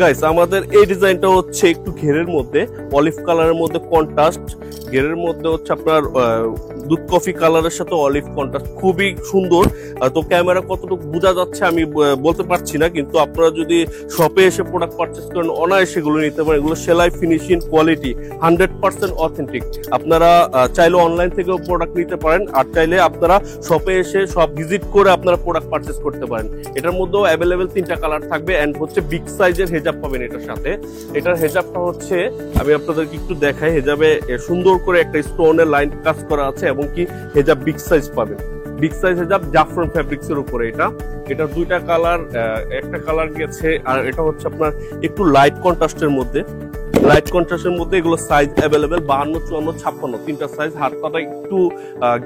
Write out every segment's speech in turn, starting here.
Guys আমাদের এই ডিজাইনটা হচ্ছে একটু ঘেরের মধ্যে, অলিভ কালারের মধ্যে কন্ট্রাস্ট, ঘেরের মধ্যে হচ্ছে আপনার দুধ কফি কালারের সাথে অলিভ কন্ট্রাস্ট, খুবই সুন্দর। তো ক্যামেরা কতটুকু বোঝা যাচ্ছে আমি বলতে পারছি না, কিন্তু আপনারা যদি শপে এসে প্রোডাক্ট পারচেস করেন অনায়াসে এগুলো নিতে পারেন। এগুলো সেলাই ফিনিশিং কোয়ালিটি 100% অথেন্টিক। আপনারা চাইলে অনলাইন থেকেও প্রোডাক্ট নিতে পারেন, আর চাইলে আপনারা শপে এসে সব ভিজিট করে আপনারা প্রোডাক্ট পারচেস করতে পারেন। এটার মধ্যেও অ্যাভেলেবেল 3টা কালার থাকবে, এন্ড হচ্ছে বিগ সাইজের হেজাব পাবেন এটার সাথে। এটার হেজাবটা হচ্ছে আমি আপনাদেরকে একটু দেখাই। হেজাবে সুন্দর করে একটা স্টোনের লাইন কাজ করা আছে, এবং কি হেজাব বিগ সাইজ পাবেন। বিগ সাইজ হেজাব জাফরান ফ্যাব্রিক্স এর উপরে এটা 2টা কালার, একটা কালার গেছে, আর এটা হচ্ছে আপনার একটু লাইট কন্ট্রাস্টের মধ্যে। লাইট কন্ট্রাস্টের মধ্যে এগুলো সাইজ অ্যাভেলেবেল 52, 54, 56, 3টা সাইজ। হাতটা একটু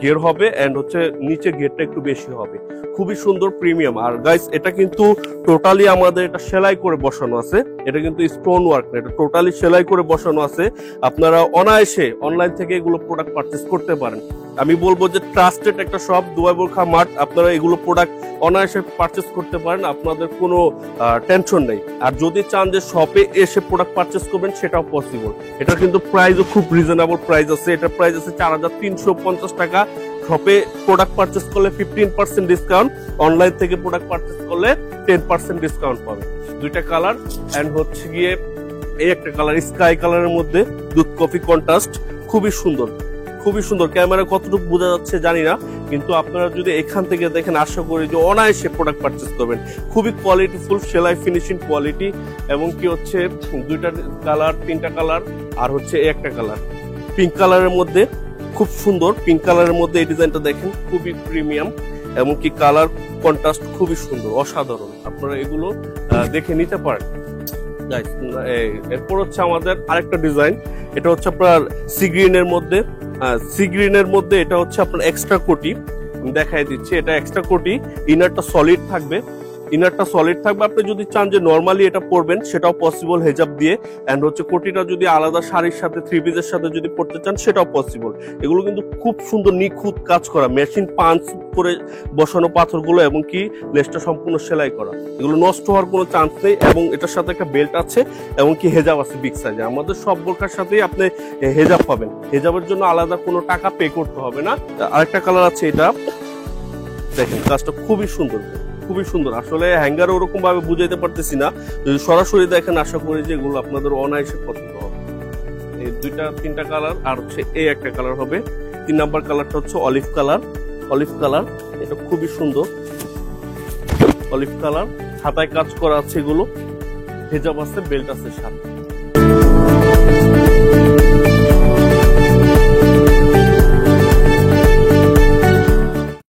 ঘের হবে, এন্ড হচ্ছে নিচে ঘেরটা একটু বেশি হবে। খুবই সুন্দর প্রিমিয়াম। আর গাইস এটা কিন্তু টোটালি আমাদের এটা সেলাই করে বসানো আছে, এটা কিন্তু স্টোন ওয়ার্ক না, এটা টোটালি সেলাই করে বসানো আছে। আপনারা অনায়াসে অনলাইন থেকে এগুলো প্রোডাক্ট পারচেস করতে পারেন। আমি বলবো যে ট্রাস্টেড একটা শপ দুবাই বোরখা মার্ট, আপনারা এগুলো প্রোডাক্ট অনায়াসে পারচেস করতে পারেন, আপনাদের কোনো টেনশন নেই। আর যদি চান যে শপে এসে প্রোডাক্ট পারচেস করবেন সেটাও পসিবল। এটার কিন্তু প্রাইসও খুব রিজনেবল প্রাইস আছে। এটার প্রাইস আছে 4350 টাকা। শপে প্রোডাক্ট পারচেস করলে 15% ডিসকাউন্ট, অনলাইন থেকে প্রোডাক্ট পারচেস করলে 10% ডিসকাউন্ট পাবে। 2টা কালার, এন্ড হচ্ছে গিয়ে এই একটা কালার স্কাই কালারের মধ্যে দুধ কফি কন্ট্রাস্ট, খুবই সুন্দর, খুবই সুন্দর। ক্যামেরা কতটুকু বোঝা যাচ্ছে জানি না, কিন্তু আপনারা যদি এখান থেকে দেখেন আশা করি যে অনায়াসে প্রোডাক্ট পারচেস করবেন। খুবই কোয়ালিটিফুল সেলাই ফিনিশিং কোয়ালিটি, এবং কি হচ্ছে 2টা কালার, 3টা কালার, আর হচ্ছে এই একটা কালার পিঙ্ক কালারের মধ্যে, খুব সুন্দর। পিঙ্ক কালারের মধ্যে এই ডিজাইনটা দেখেন, খুবই প্রিমিয়াম, এবং কি কালার কন্ট্রাস্ট খুবই সুন্দর, অসাধারণ। আপনারা এগুলো দেখে নিতে পারেন। এরপর হচ্ছে আমাদের আরেকটা ডিজাইন, এটা হচ্ছে আপনার সি গ্রিনের মধ্যে। সি গ্রিনের মধ্যে এটা হচ্ছে আপনার এক্সট্রা কোটি, দেখাই দিচ্ছি। এটা এক্সট্রা কোটি, ইনারটা সলিড থাকবে, ইনারটা সলিড থাকবে। আপনি যদি চান যে নর্মালি এটা পরবেন সেটাও পসিবল হেজাব দিয়ে, এন্ড হচ্ছে কোটিটা যদি আলাদা শাড়ির সাথে 3 পিসের সাথে যদি পরতে চান সেটাও পসিবল। এগুলো কিন্তু খুব সুন্দর নিখুঁত কাজ করা, মেশিন পাঞ্চ করে বসানো পাথরগুলো, এবং কি লেসটা সম্পূর্ণ সেলাই করা। এগুলো নষ্ট হওয়ার কোনো চান্স নেই, এবং এটার সাথে একটা বেল্ট আছে, এবং কি হেজাব আছে বিগ সাইজে। আমাদের সব বোরকার সাথেই আপনি হেজাব পাবেন, হেজাবের জন্য আলাদা কোনো টাকা পে করতে হবে না। আরেকটা কালার আছে, এটা দেখেন কাজটা খুবই সুন্দর, খুবই সুন্দর। আসলে হ্যাঙ্গার ওরকম ভাবে বুঝাইতে পারতেছি না, যদি সরাসরি দেখেন আশা করি যে এগুলো আপনাদের অনায়াসে পছন্দ হবে। এই 2টা 3টা কালার, আর হচ্ছে এই একটা কালার হবে। 3 নাম্বার কালারটা হচ্ছে অলিভ কালার। অলিভ কালার এটা খুবই সুন্দর, অলিভ কালার। হাতায় কাজ করা আছে, এগুলো হেজাব আছে, বেল্ট আছে সাথে।